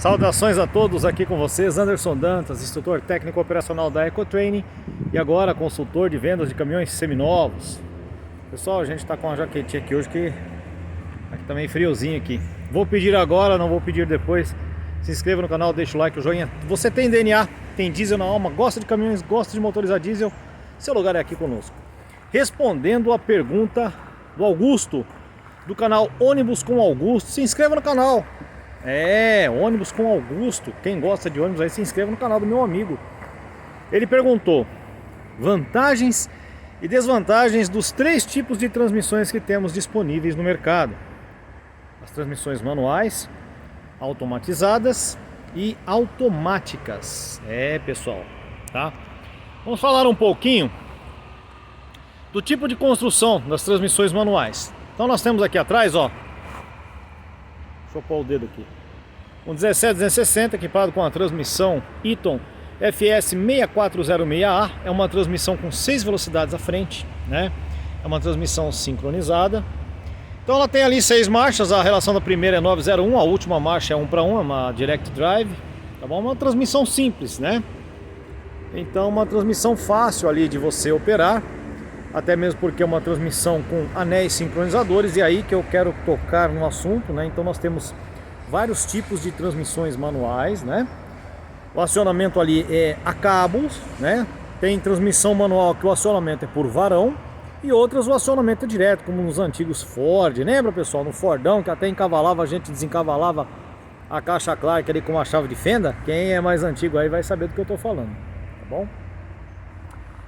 Saudações a todos, aqui com vocês, Anderson Dantas, instrutor técnico operacional da Ecotraining e agora consultor de vendas de caminhões seminovos. Pessoal, a gente está com uma jaquetinha aqui hoje que aqui tá meio friozinho aqui. Vou pedir agora, não vou pedir depois. Se inscreva no canal, deixa o like, o joinha. Você tem DNA, tem diesel na alma, gosta de caminhões, gosta de motorizar diesel, seu lugar é aqui conosco. Respondendo a pergunta do Augusto, do canal Ônibus com Augusto, se inscreva no canal. Ônibus com Augusto. Quem gosta de ônibus aí, se inscreva no canal do meu amigo. Ele perguntou vantagens e desvantagens dos 3 tipos de transmissões que temos disponíveis no mercado: as transmissões manuais, automatizadas e automáticas. Pessoal, tá? Vamos falar um pouquinho do tipo de construção das transmissões manuais. Então nós temos aqui atrás, ó, deixa eu pôr o dedo aqui, um 17260 equipado com a transmissão Eaton FS 6406A. É uma transmissão com 6 velocidades à frente, né? É uma transmissão sincronizada. Então ela tem ali 6 marchas, a relação da primeira é 901, a última marcha é 1 para 1, é uma direct drive, tá bom? Uma transmissão simples, né? Então uma transmissão fácil ali de você operar, até mesmo porque é uma transmissão com anéis sincronizadores, e aí que eu quero tocar no assunto, né? Então nós temos vários tipos de transmissões manuais, né? O acionamento ali é a cabos, né? Tem transmissão manual que o acionamento é por varão, e outras o acionamento é direto, como nos antigos Ford. Lembra, pessoal, no Fordão, que até encavalava, a gente desencavalava a caixa Clark ali com uma chave de fenda? Quem é mais antigo aí vai saber do que eu tô falando, tá bom?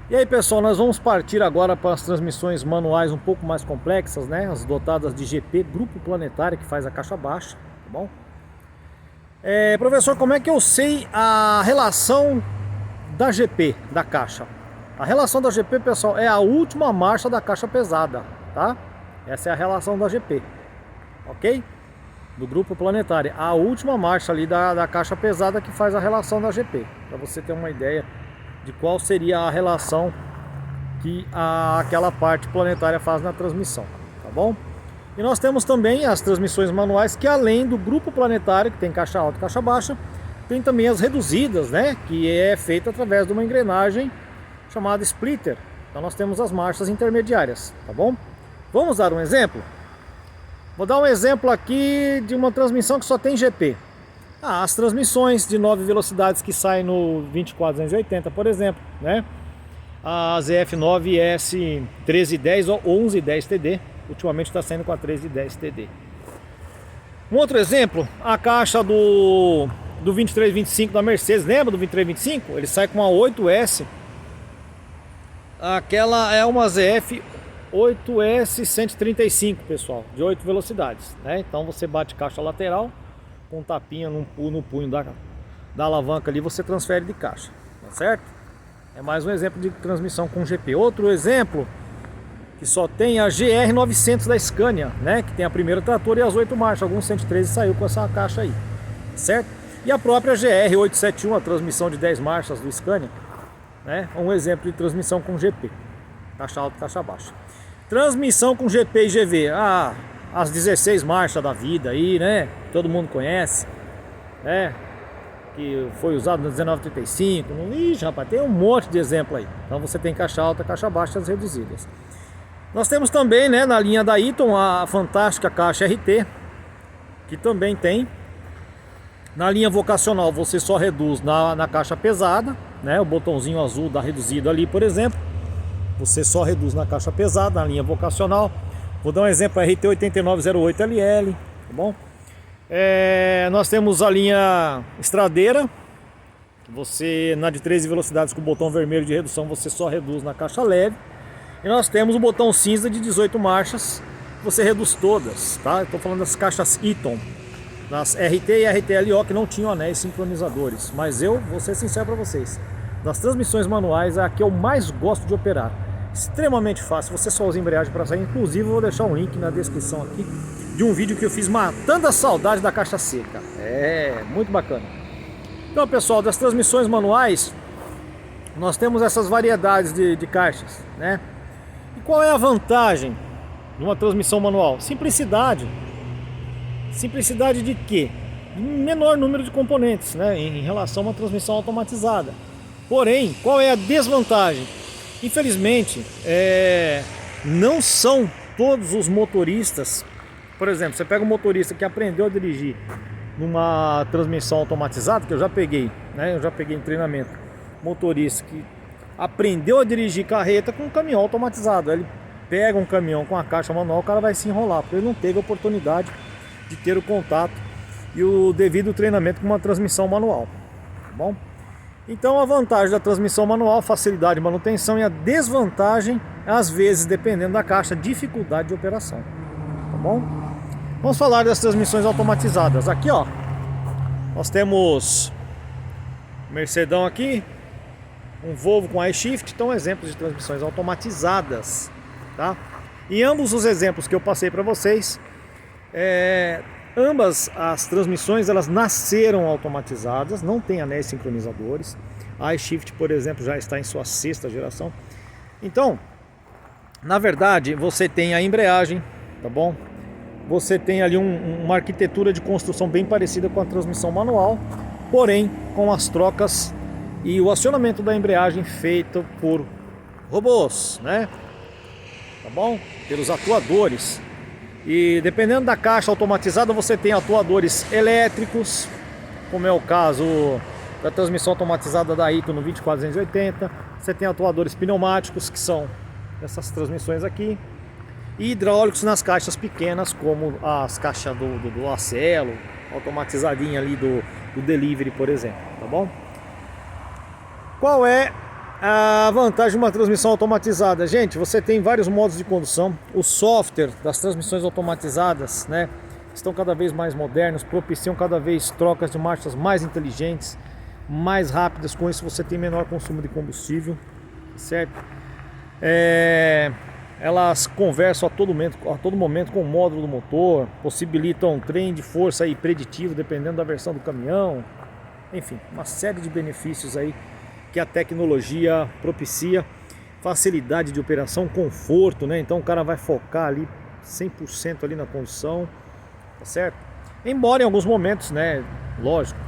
E aí, pessoal, nós vamos partir agora para as transmissões manuais um pouco mais complexas, né? As dotadas de GP, Grupo Planetário, que faz a caixa baixa, tá bom? Professor, como é que eu sei a relação da GP, da caixa? A relação da GP, pessoal, é a última marcha da caixa pesada, tá? Essa é a relação da GP, ok? Do Grupo Planetário, a última marcha ali da caixa pesada que faz a relação da GP, para você ter uma ideia de qual seria a relação que aquela parte planetária faz na transmissão, tá bom? E nós temos também as transmissões manuais, que além do Grupo Planetário, que tem caixa alta e caixa baixa, tem também as reduzidas, né? Que é feita através de uma engrenagem chamada splitter. Então nós temos as marchas intermediárias, tá bom? Vamos dar um exemplo? Vou dar um exemplo aqui de uma transmissão que só tem GP. As transmissões de 9 velocidades que saem no 24280, por exemplo, né? A ZF9S 1310 ou 1110 TD, ultimamente está saindo com a 1310 TD. Um outro exemplo, a caixa do 2325 da Mercedes, lembra do 2325? Ele sai com a 8S, aquela é uma ZF 8S 135, pessoal, de 8 velocidades, né? Então você bate caixa lateral, com um tapinha no punho da alavanca ali, você transfere de caixa, tá certo? É mais um exemplo de transmissão com GP. Outro exemplo, que só tem a GR900 da Scania, né? Que tem a primeira trator e as 8 marchas. Alguns 113 saiu com essa caixa aí, tá certo? E a própria GR871, a transmissão de 10 marchas do Scania, né? Um exemplo de transmissão com GP, caixa alta e caixa baixa. Transmissão com GP e GV, as 16 marchas da vida aí, né? Todo mundo conhece, né? Que foi usado no 1935. Ixi, rapaz, tem um monte de exemplo aí. Então você tem caixa alta, caixa baixa, as reduzidas. Nós temos também, né, na linha da Eaton, a fantástica caixa RT, que também tem. Na linha vocacional você só reduz na caixa pesada, né? O botãozinho azul da reduzida ali, por exemplo, você só reduz na caixa pesada, na linha vocacional. Vou dar um exemplo, RT8908LL, tá bom? Nós temos a linha estradeira, você na de 13 velocidades com o botão vermelho de redução, você só reduz na caixa leve. E nós temos o botão cinza de 18 marchas, você reduz todas, tá? Estou falando das caixas Eaton, das RT e RTLO, que não tinham anéis sincronizadores. Mas eu vou ser sincero para vocês, das transmissões manuais, é a que eu mais gosto de operar. Extremamente fácil, você só usa embreagem para sair. Inclusive eu vou deixar um link na descrição aqui de um vídeo que eu fiz matando a saudade da caixa seca. Muito bacana. Então, pessoal, das transmissões manuais, nós temos essas variedades de caixas, né? E qual é a vantagem de uma transmissão manual? Simplicidade. Simplicidade de quê? menor número de componentes, né, em relação a uma transmissão automatizada. Porém, qual é a desvantagem? Infelizmente, não são todos os motoristas. Por exemplo, você pega um motorista que aprendeu a dirigir numa transmissão automatizada, que eu já peguei, né? Eu já peguei em treinamento, motorista que aprendeu a dirigir carreta com um caminhão automatizado. Ele pega um caminhão com a caixa manual, o cara vai se enrolar, porque ele não teve a oportunidade de ter o contato e o devido treinamento com uma transmissão manual, tá bom? Então a vantagem da transmissão manual, facilidade de manutenção, e a desvantagem, às vezes, dependendo da caixa, dificuldade de operação, tá bom? Vamos falar das transmissões automatizadas. Aqui, ó, nós temos Mercedão aqui, um Volvo com iShift, então exemplos de transmissões automatizadas, tá? E ambos os exemplos que eu passei para vocês, ambas as transmissões, elas nasceram automatizadas, não tem anéis sincronizadores. A iShift, por exemplo, já está em sua 6ª geração. Então, na verdade, você tem a embreagem, tá bom? Você tem ali uma arquitetura de construção bem parecida com a transmissão manual, porém com as trocas e o acionamento da embreagem feito por robôs, né? Tá bom? Pelos atuadores. E dependendo da caixa automatizada, você tem atuadores elétricos, como é o caso da transmissão automatizada da Ito no 24280. Você tem atuadores pneumáticos, que são essas transmissões aqui, e hidráulicos nas caixas pequenas, como as caixas do Acelo, automatizadinha ali do Delivery, por exemplo, tá bom? Qual é a vantagem de uma transmissão automatizada? Gente, você tem vários modos de condução. O software das transmissões automatizadas, né, estão cada vez mais modernos, propiciam cada vez trocas de marchas mais inteligentes, mais rápidas. Com isso você tem menor consumo de combustível, certo? Elas conversam a todo momento com o módulo do motor, possibilitam trem de força aí preditivo, dependendo da versão do caminhão. Enfim, uma série de benefícios aí que a tecnologia propicia. Facilidade de operação, conforto, né? Então o cara vai focar ali 100% ali na condução, tá certo? Embora em alguns momentos, né, lógico,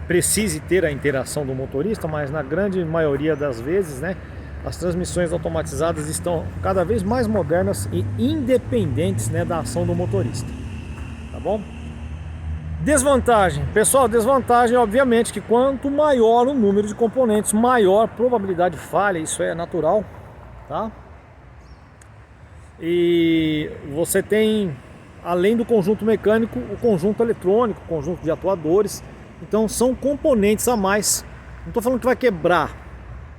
precise ter a interação do motorista, mas na grande maioria das vezes, né, as transmissões automatizadas estão cada vez mais modernas e independentes, né, da ação do motorista, tá bom? Desvantagem, pessoal, desvantagem obviamente que quanto maior o número de componentes, maior a probabilidade de falha, isso é natural, tá? E você tem, além do conjunto mecânico, o conjunto eletrônico, o conjunto de atuadores. Então são componentes a mais. Não estou falando que vai quebrar,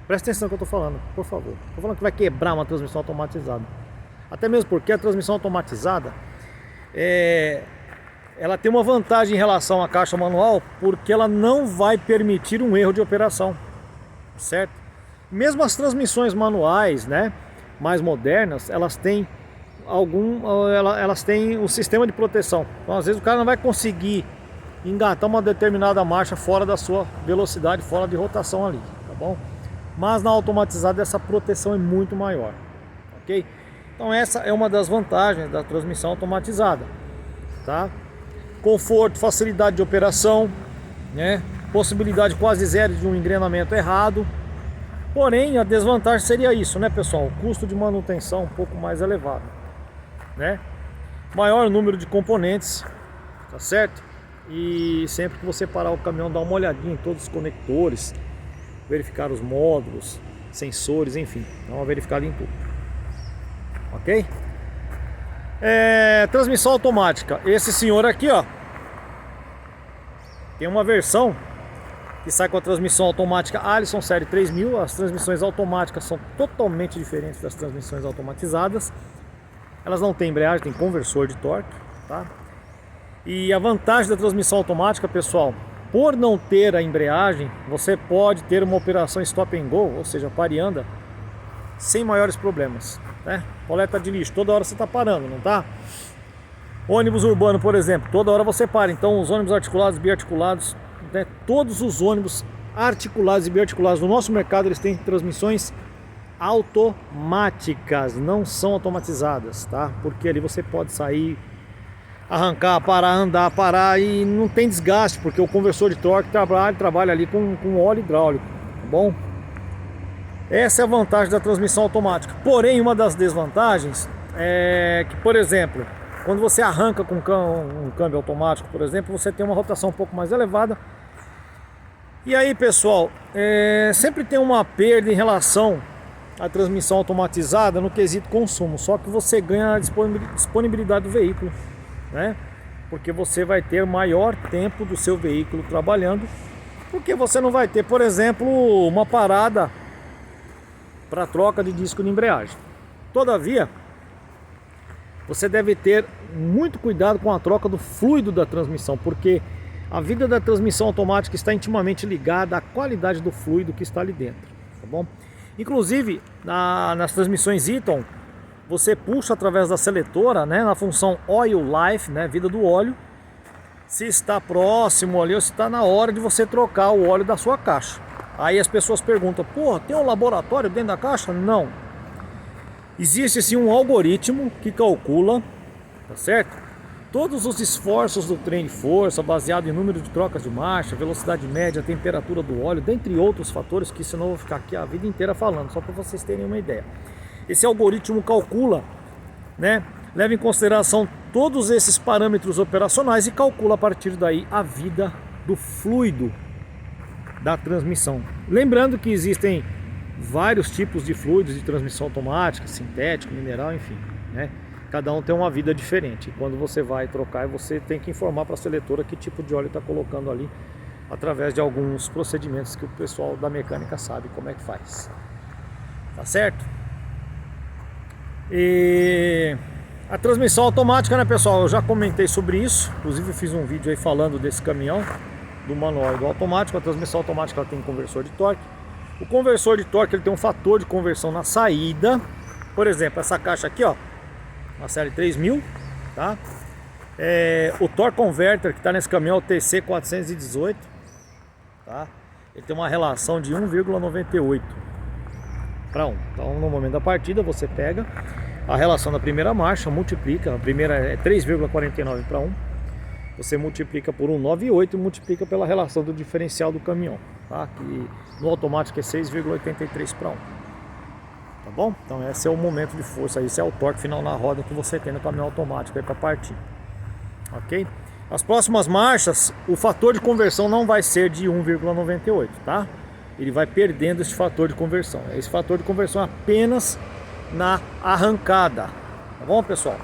presta atenção no que eu estou falando, por favor. Estou falando que vai quebrar uma transmissão automatizada. Até mesmo porque a transmissão automatizada ela tem uma vantagem em relação à caixa manual, porque ela não vai permitir um erro de operação, certo? Mesmo as transmissões manuais, né, mais modernas, elas têm elas têm um sistema de proteção. Então às vezes o cara não vai conseguir engatar uma determinada marcha fora da sua velocidade, fora de rotação ali, tá bom? Mas na automatizada essa proteção é muito maior, ok? Então essa é uma das vantagens da transmissão automatizada, tá? Conforto, facilidade de operação, né? Possibilidade quase zero de um engrenamento errado. Porém, a desvantagem seria isso, né, pessoal? O custo de manutenção um pouco mais elevado, né? Maior número de componentes, tá certo? E sempre que você parar o caminhão, dá uma olhadinha em todos os conectores, verificar os módulos, sensores, enfim, dá uma verificada em tudo, ok? Transmissão automática. Esse senhor aqui, ó, tem uma versão que sai com a transmissão automática Allison série 3000. As transmissões automáticas são totalmente diferentes das transmissões automatizadas. Elas não têm embreagem, tem conversor de torque, tá? E a vantagem da transmissão automática, pessoal, por não ter a embreagem, você pode ter uma operação stop and go, ou seja, pare e anda, sem maiores problemas, né? Coleta de lixo, toda hora você está parando, não tá? Ônibus urbano, por exemplo, toda hora você para. Então os ônibus articulados, biarticulados, né? Todos os ônibus articulados e biarticulados no nosso mercado, eles têm transmissões automáticas, não são automatizadas, tá? Porque ali você pode sair arrancar, parar, andar, parar, e não tem desgaste, porque o conversor de torque trabalha ali com óleo hidráulico, tá bom? Essa é a vantagem da transmissão automática. Porém, uma das desvantagens é que, por exemplo, quando você arranca com um câmbio automático, por exemplo, você tem uma rotação um pouco mais elevada. E aí, pessoal, sempre tem uma perda em relação à transmissão automatizada no quesito consumo. Só que você ganha a disponibilidade do veículo, né? Porque você vai ter maior tempo do seu veículo trabalhando, porque você não vai ter, por exemplo, uma parada para troca de disco de embreagem. Todavia, você deve ter muito cuidado com a troca do fluido da transmissão, porque a vida da transmissão automática está intimamente ligada à qualidade do fluido que está ali dentro, tá bom? Inclusive, nas transmissões Eaton, você puxa através da seletora, né, na função Oil Life, né, vida do óleo, se está próximo ali ou se está na hora de você trocar o óleo da sua caixa. Aí as pessoas perguntam, pô, tem um laboratório dentro da caixa? Não. Existe sim um algoritmo que calcula, tá certo? Todos os esforços do trem de força, baseado em número de trocas de marcha, velocidade média, temperatura do óleo, dentre outros fatores que senão eu vou ficar aqui a vida inteira falando, só para vocês terem uma ideia. Esse algoritmo calcula, né, leva em consideração todos esses parâmetros operacionais e calcula a partir daí a vida do fluido da transmissão. Lembrando que existem vários tipos de fluidos de transmissão automática, sintético, mineral, enfim, né? Cada um tem uma vida diferente. E quando você vai trocar, você tem que informar para a seletora que tipo de óleo está colocando ali, através de alguns procedimentos que o pessoal da mecânica sabe como é que faz. Tá certo? E a transmissão automática, né, pessoal? Eu já comentei sobre isso. Inclusive eu fiz um vídeo aí falando desse caminhão, do manual e do automático. A transmissão automática ela tem conversor de torque. O conversor de torque ele tem um fator de conversão na saída. Por exemplo, essa caixa aqui, ó, uma série 3000, tá? O torque converter que está nesse caminhão é o TC418, tá? Ele tem uma relação de 1,98 para 1. Então no momento da partida você pega a relação da primeira marcha, multiplica, a primeira é 3,49 para 1, você multiplica por 1,98 e multiplica pela relação do diferencial do caminhão, tá? Que no automático é 6,83 para 1. Tá bom? Então esse é o momento de força, esse é o torque final na roda que você tem no caminhão automático aí para partir. Ok? As próximas marchas, o fator de conversão não vai ser de 1,98, tá? Ele vai perdendo esse fator de conversão. Esse fator de conversão é apenas na arrancada. Tá bom, pessoal?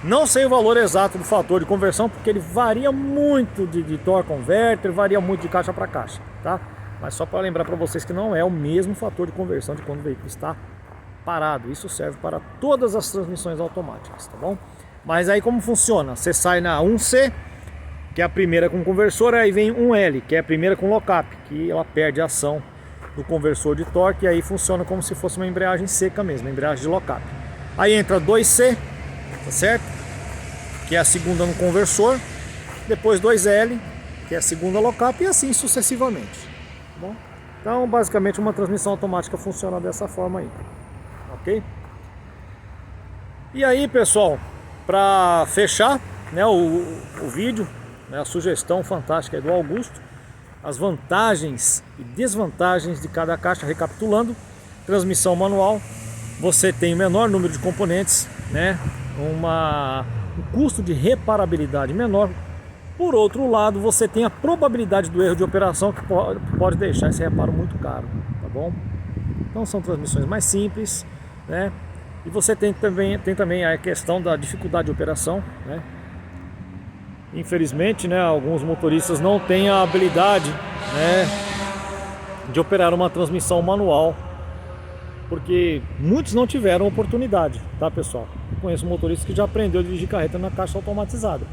Não sei o valor exato do fator de conversão, porque ele varia muito de torque converter, varia muito de caixa para caixa, tá? Mas só para lembrar para vocês que não é o mesmo fator de conversão de quando o veículo está parado. Isso serve para todas as transmissões automáticas, tá bom? Mas aí como funciona? Você sai na 1C, que é a primeira com conversor, aí vem 1L, que é a primeira com lock-up, que ela perde a ação do conversor de torque, e aí funciona como se fosse uma embreagem seca mesmo, uma embreagem de lock-up. Aí entra 2C, tá certo? Que é a segunda no conversor, depois 2L, que é a segunda lock-up, e assim sucessivamente. Bom, então basicamente uma transmissão automática funciona dessa forma aí, ok? E aí, pessoal, para fechar, né, o vídeo, né, a sugestão fantástica do Augusto, as vantagens e desvantagens de cada caixa, recapitulando: transmissão manual, você tem o menor número de componentes, né, um custo de reparabilidade menor. Por outro lado, você tem a probabilidade do erro de operação, que pode deixar esse reparo muito caro, tá bom? Então são transmissões mais simples, né? E você tem também a questão da dificuldade de operação, né? Infelizmente, né, alguns motoristas não têm a habilidade, né, de operar uma transmissão manual, porque muitos não tiveram oportunidade, tá, pessoal? Eu conheço motoristas que já aprendeu a dirigir carreta na caixa automatizada.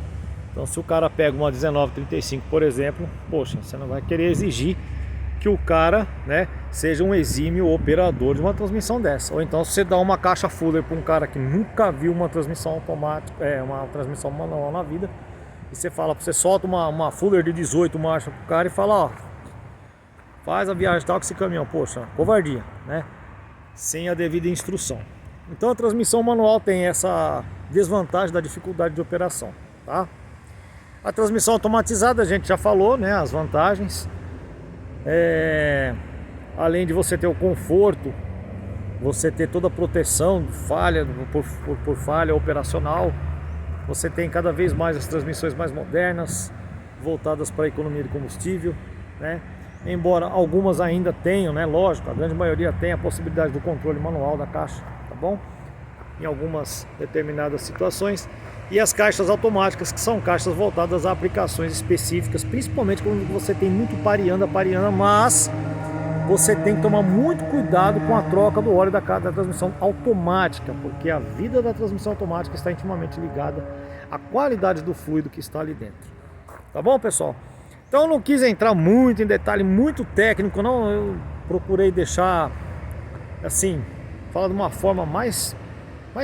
Então se o cara pega uma 1935, por exemplo, poxa, você não vai querer exigir que o cara, né, seja um exímio operador de uma transmissão dessa. Ou então se você dá uma caixa Fuller para um cara que nunca viu uma transmissão automática, uma transmissão manual na vida, e você solta uma Fuller de 18 marchas pro cara e fala, ó, faz a viagem tal com esse caminhão. Poxa, covardia, né? Sem a devida instrução. Então a transmissão manual tem essa desvantagem da dificuldade de operação, tá? A transmissão automatizada a gente já falou, né, as vantagens. Além de você ter o conforto, você ter toda a proteção de falha, por falha operacional, você tem cada vez mais as transmissões mais modernas, voltadas para a economia de combustível, né? Embora algumas ainda tenham, né, lógico, a grande maioria tem a possibilidade do controle manual da caixa, tá bom? Em algumas determinadas situações. E as caixas automáticas, que são caixas voltadas a aplicações específicas, principalmente quando você tem muito parianda, mas você tem que tomar muito cuidado com a troca do óleo da transmissão automática, porque a vida da transmissão automática está intimamente ligada à qualidade do fluido que está ali dentro. Tá bom, pessoal? Então eu não quis entrar muito em detalhe, muito técnico, não. Eu procurei deixar, assim, falar de uma forma mais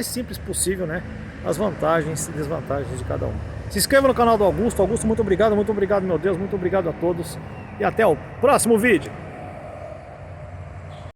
simples possível, né? As vantagens e desvantagens de cada um. Se inscreva no canal do Augusto. Augusto, muito obrigado, meu Deus, muito obrigado a todos. E até o próximo vídeo.